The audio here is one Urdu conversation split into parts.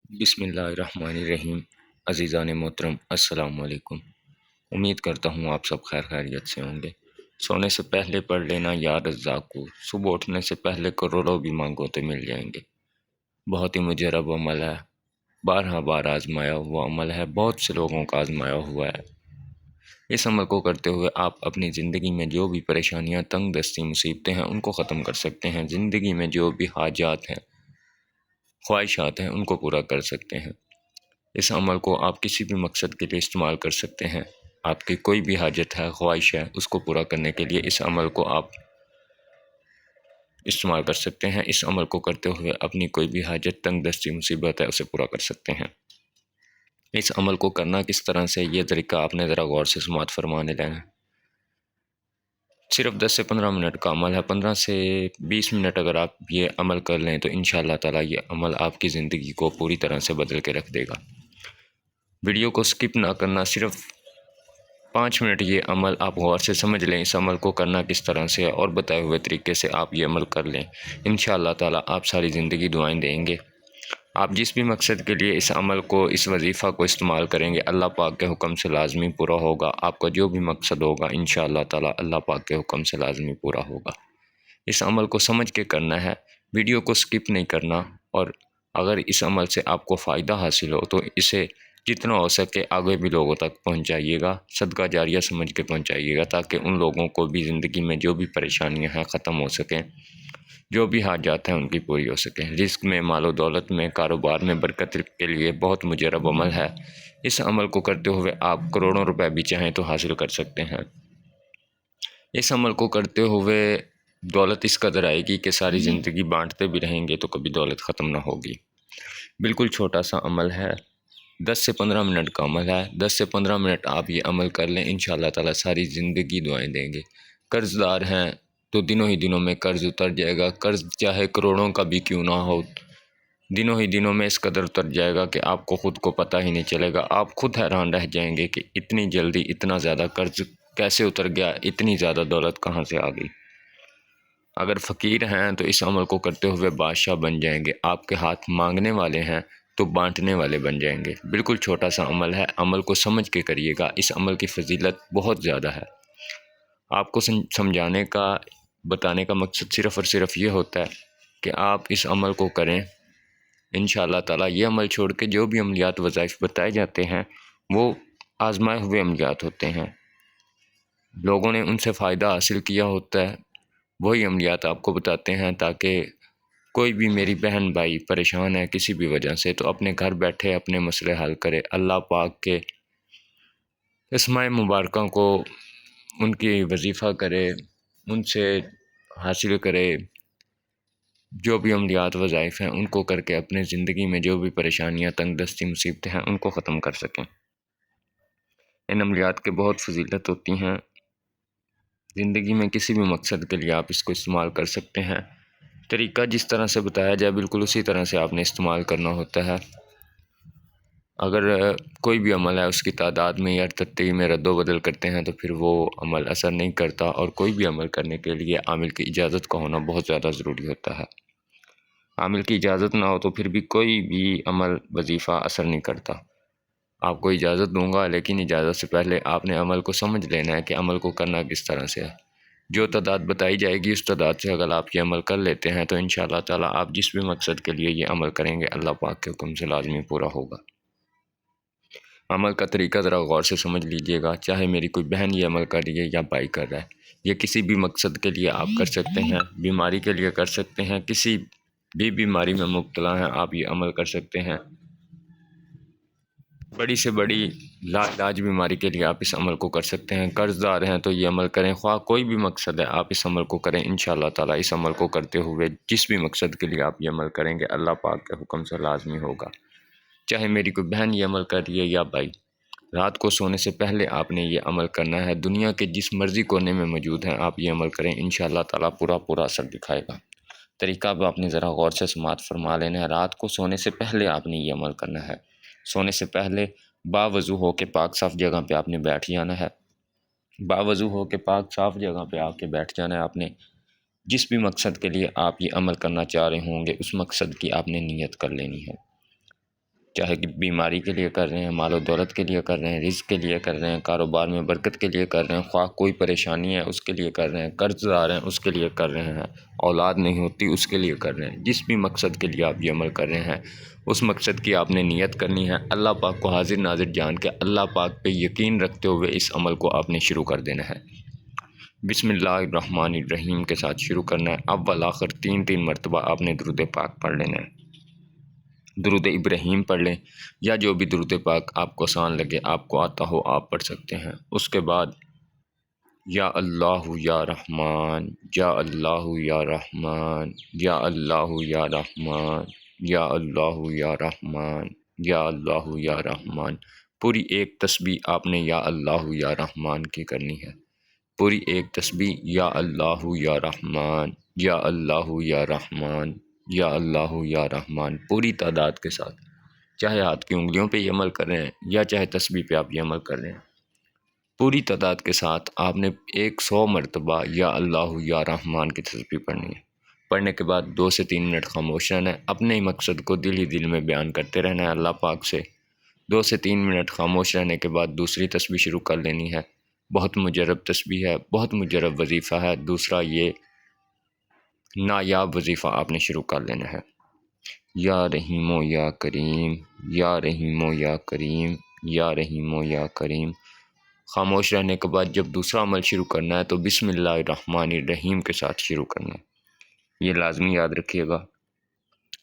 بسم اللہ الرحمن الرحیم۔ عزیزان محترم السلام علیکم۔ امید کرتا ہوں آپ سب خیر خیریت سے ہوں گے۔ سونے سے پہلے پڑھ لینا یا رزاق کو، صبح اٹھنے سے پہلے کروڑوں بھی مانگو تو مل جائیں گے۔ بہت ہی مجرب عمل ہے، بارہا بار آزمایا ہوا عمل ہے، بہت سے لوگوں کا آزمایا ہوا ہے۔ اس عمل کو کرتے ہوئے آپ اپنی زندگی میں جو بھی پریشانیاں، تنگ دستی، مصیبتیں ہیں ان کو ختم کر سکتے ہیں۔ زندگی میں جو بھی حاجات ہیں، خواہشات ہیں ان کو پورا کر سکتے ہیں۔ اس عمل کو آپ کسی بھی مقصد کے لیے استعمال کر سکتے ہیں۔ آپ کی کوئی بھی حاجت ہے، خواہش ہے، اس کو پورا کرنے کے لیے اس عمل کو آپ استعمال کر سکتے ہیں۔ اس عمل کو کرتے ہوئے اپنی کوئی بھی حاجت، تنگ دستی، مصیبت ہے اسے پورا کر سکتے ہیں۔ اس عمل کو کرنا کس طرح سے، یہ طریقہ آپ نے ذرا غور سے سماعت فرمانے لینا ہے۔ صرف 10 سے 15 منٹ کا عمل ہے۔ 15 سے 20 منٹ اگر آپ یہ عمل کر لیں تو انشاءاللہ تعالی یہ عمل آپ کی زندگی کو پوری طرح سے بدل کے رکھ دے گا۔ ویڈیو کو سکپ نہ کرنا، صرف 5 منٹ یہ عمل آپ غور سے سمجھ لیں، اس عمل کو کرنا کس طرح سے ہے اور بتائے ہوئے طریقے سے آپ یہ عمل کر لیں۔ انشاءاللہ تعالی آپ ساری زندگی دعائیں دیں گے۔ آپ جس بھی مقصد کے لیے اس عمل کو، اس وظیفہ کو استعمال کریں گے، اللہ پاک کے حکم سے لازمی پورا ہوگا۔ آپ کا جو بھی مقصد ہوگا انشاءاللہ تعالی اللہ پاک کے حکم سے لازمی پورا ہوگا۔ اس عمل کو سمجھ کے کرنا ہے، ویڈیو کو سکپ نہیں کرنا، اور اگر اس عمل سے آپ کو فائدہ حاصل ہو تو اسے جتنا ہو سکے آگے بھی لوگوں تک پہنچائیے گا، صدقہ جاریہ سمجھ کے پہنچائیے گا، تاکہ ان لوگوں کو بھی زندگی میں جو بھی پریشانیاں ہیں ختم ہو سکیں، جو بھی حاجات ہیں ان کی پوری ہو سکیں۔ رزق میں، مال و دولت میں، کاروبار میں برکت کے لیے بہت مجرب عمل ہے۔ اس عمل کو کرتے ہوئے آپ کروڑوں روپے بھی چاہیں تو حاصل کر سکتے ہیں۔ اس عمل کو کرتے ہوئے دولت اس قدر آئے گی کہ ساری زندگی بانٹتے بھی رہیں گے تو کبھی دولت ختم نہ ہوگی۔ بالکل چھوٹا سا عمل ہے، 10 سے 15 منٹ کا عمل ہے۔ 10 سے 15 منٹ آپ یہ عمل کر لیں، انشاءاللہ تعالی ساری زندگی دعائیں دیں گے۔ قرض دار ہیں تو دنوں ہی دنوں میں قرض اتر جائے گا، قرض چاہے کروڑوں کا بھی کیوں نہ ہو، دنوں ہی دنوں میں اس قدر اتر جائے گا کہ آپ کو خود کو پتہ ہی نہیں چلے گا۔ آپ خود حیران رہ جائیں گے کہ اتنی جلدی اتنا زیادہ قرض کیسے اتر گیا، اتنی زیادہ دولت کہاں سے آ گئی۔ اگر فقیر ہیں تو اس عمل کو کرتے ہوئے بادشاہ بن جائیں گے۔ آپ کے ہاتھ مانگنے والے ہیں تو بانٹنے والے بن جائیں گے۔ بالکل چھوٹا سا عمل ہے، عمل کو سمجھ کے کریے گا۔ اس عمل کی فضیلت بہت زیادہ ہے۔ آپ کو سمجھانے کا، بتانے کا مقصد صرف اور صرف یہ ہوتا ہے کہ آپ اس عمل کو کریں۔ انشاءاللہ تعالی یہ عمل چھوڑ کے جو بھی عملیات، وظائف بتائے جاتے ہیں وہ آزمائے ہوئے عملیات ہوتے ہیں، لوگوں نے ان سے فائدہ حاصل کیا ہوتا ہے، وہی عملیات آپ کو بتاتے ہیں تاکہ کوئی بھی میری بہن بھائی پریشان ہے کسی بھی وجہ سے تو اپنے گھر بیٹھے اپنے مسئلے حل کرے، اللہ پاک کے اسماء مبارکہ کو ان کی وظیفہ کرے، ان سے حاصل کرے، جو بھی عملیات، وظائف ہیں ان کو کر کے اپنے زندگی میں جو بھی پریشانیاں، تنگ دستی، مصیبتیں ہیں ان کو ختم کر سکیں۔ ان عملیات کے بہت فضیلت ہوتی ہیں۔ زندگی میں کسی بھی مقصد کے لیے آپ اس کو استعمال کر سکتے ہیں۔ طریقہ جس طرح سے بتایا جائے بالکل اسی طرح سے آپ نے استعمال کرنا ہوتا ہے۔ اگر کوئی بھی عمل ہے اس کی تعداد میں یا ترتیب میں رد و بدل کرتے ہیں تو پھر وہ عمل اثر نہیں کرتا، اور کوئی بھی عمل کرنے کے لیے عامل کی اجازت کا ہونا بہت زیادہ ضروری ہوتا ہے۔ عامل کی اجازت نہ ہو تو پھر بھی کوئی بھی عمل، وظیفہ اثر نہیں کرتا۔ آپ کو اجازت دوں گا لیکن اجازت سے پہلے آپ نے عمل کو سمجھ لینا ہے کہ عمل کو کرنا کس طرح سے ہے۔ جو تعداد بتائی جائے گی اس تعداد سے اگر آپ یہ عمل کر لیتے ہیں تو انشاءاللہ تعالی آپ جس بھی مقصد کے لیے یہ عمل کریں گے اللہ پاک کے حکم سے لازمی پورا ہوگا۔ عمل کا طریقہ ذرا غور سے سمجھ لیجئے گا، چاہے میری کوئی بہن یہ عمل کر رہی ہے یا بھائی کر رہا ہے، یہ کسی بھی مقصد کے لیے آپ کر سکتے ہیں۔ بیماری کے لیے کر سکتے ہیں، کسی بھی بیماری میں مبتلا ہیں آپ یہ عمل کر سکتے ہیں۔ بڑی سے بڑی لا علاج بیماری کے لیے آپ اس عمل کو کر سکتے ہیں۔ قرض دار ہیں تو یہ عمل کریں، خواہ کوئی بھی مقصد ہے آپ اس عمل کو کریں۔ انشاءاللہ تعالی اس عمل کو کرتے ہوئے جس بھی مقصد کے لیے آپ یہ عمل کریں گے اللہ پاک کے حکم سے لازمی ہوگا۔ چاہے میری کوئی بہن یہ عمل کر رہی ہے یا بھائی، رات کو سونے سے پہلے آپ نے یہ عمل کرنا ہے۔ دنیا کے جس مرضی کونے میں موجود ہیں آپ یہ عمل کریں، انشاءاللہ تعالی پورا اثر دکھائے گا۔ طریقہ اب آپ نے ذرا غور سے سماعت فرما لینا ہے۔ رات کو سونے سے پہلے آپ نے یہ عمل کرنا ہے۔ سونے سے پہلے باوضو ہو کے پاک صاف جگہ پہ آپ نے بیٹھ جانا ہے۔ باوضو ہو کے پاک صاف جگہ پہ آ کے بیٹھ جانا ہے آپ نے۔ جس بھی مقصد کے لیے آپ یہ عمل کرنا چاہ رہے ہوں گے اس مقصد کی آپ نے نیت کر لینی ہے۔ چاہے کہ بیماری کے لیے کر رہے ہیں، مال و دولت کے لیے کر رہے ہیں، رزق کے لیے کر رہے ہیں، کاروبار میں برکت کے لیے کر رہے ہیں، خواہ کوئی پریشانی ہے اس کے لیے کر رہے ہیں، قرض دار ہیں اس کے لیے کر رہے ہیں، اولاد نہیں ہوتی اس کے لیے کر رہے ہیں، جس بھی مقصد کے لیے آپ یہ عمل کر رہے ہیں اس مقصد کی آپ نے نیت کرنی ہے، اللہ پاک کو حاضر ناظر جان کے اللہ پاک پہ یقین رکھتے ہوئے اس عمل کو آپ نے شروع کر دینا ہے۔ بسم اللہ الرحمن الرحیم کے ساتھ شروع کرنا ہے۔ اول آخر 3 مرتبہ آپ نے درود پاک پڑھ لینا ہے۔ درود ابراہیم پڑھ لیں یا جو بھی درود پاک آپ کو آسان لگے، آپ کو آتا ہو آپ پڑھ سکتے ہیں۔ اس کے بعد یا اللہ یا رحمان، یا اللہ یا رحمان، یا اللہ یا رحمان، یا اللہ یا رحمان، یا اللہ یا رحمان، پوری ایک تسبیح آپ نے یا اللہ یا رحمان کی کرنی ہے۔ پوری ایک تسبیح یا اللہ یا رحمان، یا اللہ یا رحمان، یا اللہ یا رحمان، پوری تعداد کے ساتھ، چاہے ہاتھ کی انگلیوں پہ یہ عمل کر رہے ہیں یا چاہے تسبیح پہ آپ یہ عمل کر رہے ہیں، پوری تعداد کے ساتھ آپ نے 100 مرتبہ یا اللہ یا رحمان کی تسبیح پڑھنی ہے۔ پڑھنے کے بعد 2 سے 3 منٹ خاموش رہنا ہے، اپنے ہی مقصد کو دل ہی دل میں بیان کرتے رہنا ہے اللہ پاک سے۔ 2 سے 3 منٹ خاموش رہنے کے بعد دوسری تسبیح شروع کر لینی ہے۔ بہت مجرب تسبیح ہے، بہت مجرب وظیفہ ہے۔ دوسرا یہ نایاب وظیفہ آپ نے شروع کر لینا ہے۔ یا رحیم و یا کریم، یا رحیم و یا کریم، یا رحیم و یا کریم۔ خاموش رہنے کے بعد جب دوسرا عمل شروع کرنا ہے تو بسم اللہ الرحمن الرحیم کے ساتھ شروع کرنا ہے، یہ لازمی یاد رکھیے گا۔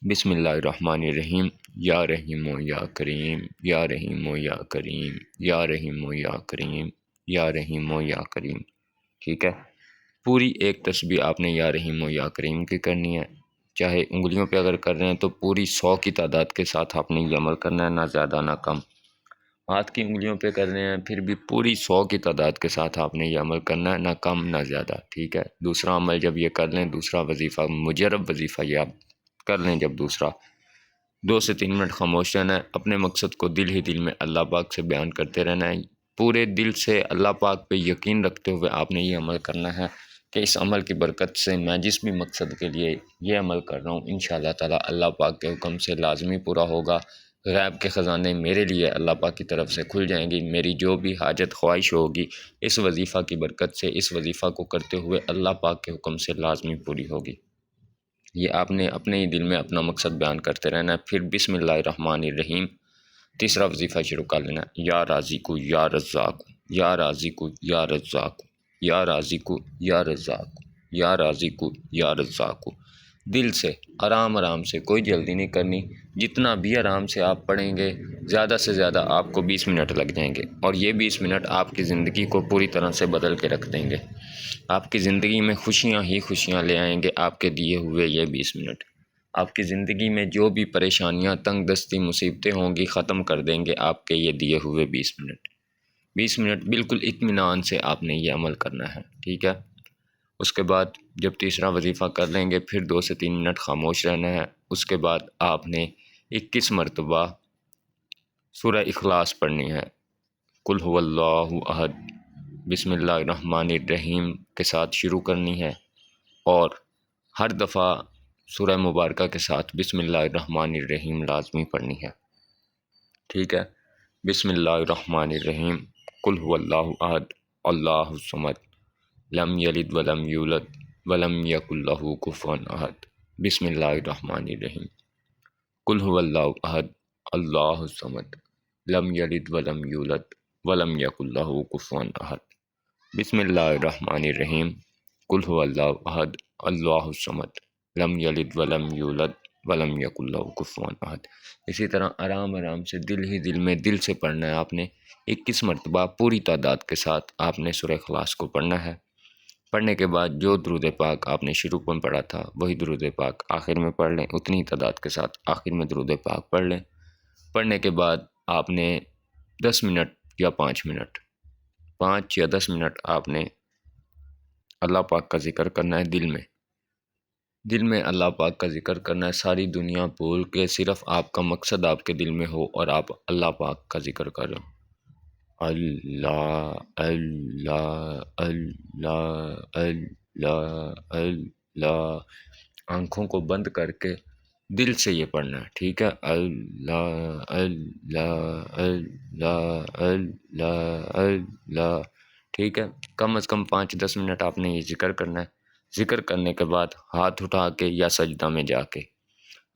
بسم اللہ الرحمن الرحیم، یا رحیم و یا کریم، یا رحیم و یا کریم، یا رحیم و یا کریم، یا رحیم و یا کریم، ٹھیک ہے۔ پوری ایک تسبیح آپ نے یا رحیم و یا کریم کی کرنی ہے، چاہے انگلیوں پہ اگر کر رہے ہیں تو پوری 100 کی تعداد کے ساتھ آپ نے یہ عمل کرنا ہے، نہ زیادہ نہ کم۔ ہاتھ کی انگلیوں پہ کر رہے ہیں پھر بھی پوری 100 کی تعداد کے ساتھ آپ نے یہ عمل کرنا ہے، نہ کم نہ زیادہ، ٹھیک ہے۔ دوسرا عمل جب یہ کر لیں، دوسرا وظیفہ مجرب وظیفہ یہ آپ کر لیں، جب دوسرا 2 سے 3 منٹ خاموش رہنا ہے، اپنے مقصد کو دل ہی دل میں اللہ پاک سے بیان کرتے رہنا ہے، پورے دل سے اللہ پاک پہ یقین رکھتے ہوئے آپ نے یہ عمل کرنا ہے کہ اس عمل کی برکت سے میں جس بھی مقصد کے لیے یہ عمل کر رہا ہوں انشاءاللہ تعالی اللہ پاک کے حکم سے لازمی پورا ہوگا۔ غیب کے خزانے میرے لیے اللہ پاک کی طرف سے کھل جائیں گی، میری جو بھی حاجت خواہش ہوگی اس وظیفہ کی برکت سے، اس وظیفہ کو کرتے ہوئے اللہ پاک کے حکم سے لازمی پوری ہوگی۔ یہ آپ نے اپنے ہی دل میں اپنا مقصد بیان کرتے رہنا ہے۔ پھر بسم اللہ الرحمن الرحیم، تیسرا وظیفہ شروع کر لینا ہے۔ یا رازق یا رزاق، یا رازق یا رزاق، یا رازق یا رزاق، یا رازق یا رزاق، دل سے آرام آرام سے، کوئی جلدی نہیں کرنی، جتنا بھی آرام سے آپ پڑھیں گے زیادہ سے زیادہ آپ کو 20 منٹ لگ جائیں گے، اور یہ 20 منٹ آپ کی زندگی کو پوری طرح سے بدل کے رکھ دیں گے، آپ کی زندگی میں خوشیاں ہی خوشیاں لے آئیں گے آپ کے دیے ہوئے یہ 20 منٹ۔ آپ کی زندگی میں جو بھی پریشانیاں، تنگ دستی، مصیبتیں ہوں گی ختم کر دیں گے آپ کے یہ دیے ہوئے 20 منٹ۔ 20 منٹ بالکل اطمینان سے آپ نے یہ عمل کرنا ہے، ٹھیک ہے۔ اس کے بعد جب تیسرا وظیفہ کر لیں گے پھر 2 سے 3 منٹ خاموش رہنا ہے۔ اس کے بعد آپ نے 21 مرتبہ سورہ اخلاص پڑھنی ہے، قل هو اللہ احد، بسم اللہ الرحمن الرحیم کے ساتھ شروع کرنی ہے، اور ہر دفعہ سورہ مبارکہ کے ساتھ بسم اللہ الرحمن الرحیم لازمی پڑھنی ہے، ٹھیک ہے۔ بسم اللہ الرحمن الرحیم، قل هو اللہ احد اللہ الصمد لم یلد ولم یولد ولم یکن لہ کفوا احد، بسم اللہ الرحمن الرحیم، قل هو اللہ احد اللہ الصمد لم یلد ولم یولد ولم یکن لہ کفوا احد، بسم اللہ الرحمن الرحیم، قل هو اللہ احد اللہ الصمد لم یلد ولم یولد ولم یکن لہ کفوا احد۔ اسی طرح آرام آرام سے دل ہی دل میں دل سے پڑھنا ہے آپ نے، 21 مرتبہ پوری تعداد کے ساتھ آپ نے سورہ اخلاص کو پڑھنا ہے۔ پڑھنے کے بعد جو درود پاک آپ نے شروع میں پڑھا تھا وہی درود پاک آخر میں پڑھ لیں، اتنی تعداد کے ساتھ آخر میں درود پاک پڑھ لیں۔ پڑھنے کے بعد آپ نے 10 منٹ یا 5 منٹ، 5 یا 10 منٹ آپ نے اللہ پاک کا ذکر کرنا ہے، دل میں اللہ پاک کا ذکر کرنا ہے، ساری دنیا بھول کے صرف آپ کا مقصد آپ کے دل میں ہو اور آپ اللہ پاک کا ذکر کریں، اللہ اللہ اللہ اللہ اللہ، آنکھوں کو بند کر کے دل سے یہ پڑھنا ہے، ٹھیک ہے؟ اللہ اللہ اللہ اللہ اللہ، ٹھیک ہے؟ کم از کم 5-10 منٹ آپ نے یہ ذکر کرنا ہے۔ ذکر کرنے کے بعد ہاتھ اٹھا کے یا سجدہ میں جا کے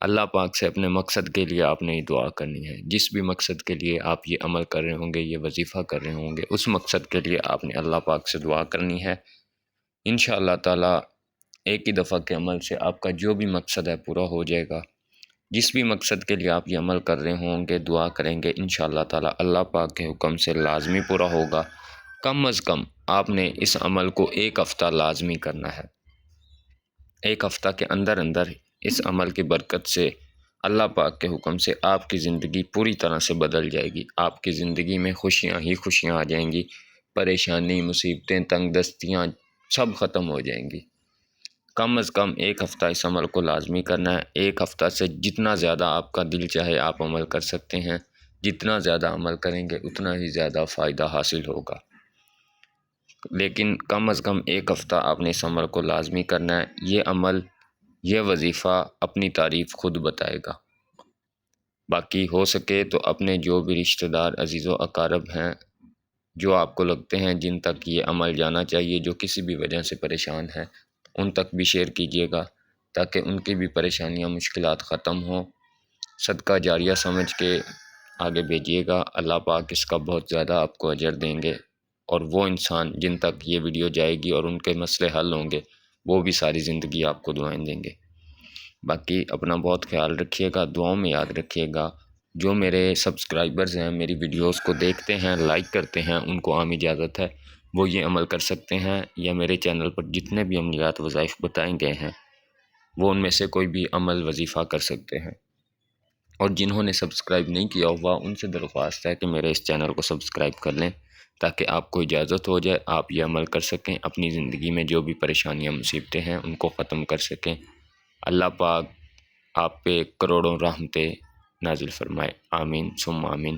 اللہ پاک سے اپنے مقصد کے لیے آپ نے یہ دعا کرنی ہے۔ جس بھی مقصد کے لیے آپ یہ عمل کر رہے ہوں گے، یہ وظیفہ کر رہے ہوں گے، اس مقصد کے لیے آپ نے اللہ پاک سے دعا کرنی ہے۔ انشاءاللہ تعالی ایک ہی دفعہ کے عمل سے آپ کا جو بھی مقصد ہے پورا ہو جائے گا۔ جس بھی مقصد کے لیے آپ یہ عمل کر رہے ہوں گے، دعا کریں گے، انشاءاللہ تعالی اللہ پاک کے حکم سے لازمی پورا ہوگا۔ کم از کم آپ نے اس عمل کو 1 ہفتہ لازمی کرنا ہے۔ 1 ہفتہ کے اندر اندر اس عمل کی برکت سے اللہ پاک کے حکم سے آپ کی زندگی پوری طرح سے بدل جائے گی۔ آپ کی زندگی میں خوشیاں ہی خوشیاں آ جائیں گی، پریشانی، مصیبتیں، تنگ دستیاں سب ختم ہو جائیں گی۔ کم از کم 1 ہفتہ اس عمل کو لازمی کرنا ہے۔ 1 ہفتہ سے جتنا زیادہ آپ کا دل چاہے آپ عمل کر سکتے ہیں۔ جتنا زیادہ عمل کریں گے اتنا ہی زیادہ فائدہ حاصل ہوگا، لیکن کم از کم 1 ہفتہ آپ نے اس عمل کو لازمی کرنا ہے۔ یہ عمل، یہ وظیفہ اپنی تعریف خود بتائے گا۔ باقی ہو سکے تو اپنے جو بھی رشتہ دار، عزیز و اقارب ہیں، جو آپ کو لگتے ہیں جن تک یہ عمل جانا چاہیے، جو کسی بھی وجہ سے پریشان ہیں، ان تک بھی شیئر کیجیے گا تاکہ ان کی بھی پریشانیاں، مشکلات ختم ہوں۔ صدقہ جاریہ سمجھ کے آگے بھیجیے گا، اللہ پاک اس کا بہت زیادہ آپ کو اجر دیں گے، اور وہ انسان جن تک یہ ویڈیو جائے گی اور ان کے مسئلے حل ہوں گے، وہ بھی ساری زندگی آپ کو دعائیں دیں گے۔ باقی اپنا بہت خیال رکھیے گا، دعاؤں میں یاد رکھیے گا۔ جو میرے سبسکرائبرز ہیں، میری ویڈیوز کو دیکھتے ہیں، لائک کرتے ہیں، ان کو عام اجازت ہے وہ یہ عمل کر سکتے ہیں، یا میرے چینل پر جتنے بھی عملیات وظائف بتائیں گئے ہیں وہ ان میں سے کوئی بھی عمل وظیفہ کر سکتے ہیں۔ اور جنہوں نے سبسکرائب نہیں کیا ہوا ان سے درخواست ہے کہ میرے اس چینل کو سبسکرائب کر لیں تاکہ آپ کو اجازت ہو جائے، آپ یہ عمل کر سکیں، اپنی زندگی میں جو بھی پریشانیاں، مصیبتیں ہیں ان کو ختم کر سکیں۔ اللہ پاک آپ پہ کروڑوں رحمتیں نازل فرمائے، آمین ثم آمین۔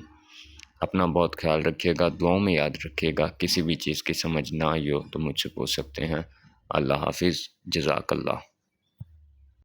اپنا بہت خیال رکھیے گا، دعاؤں میں یاد رکھیے گا۔ کسی بھی چیز کی سمجھ نہ آئی ہو تو مجھ سے پوچھ سکتے ہیں۔ اللہ حافظ، جزاک اللہ۔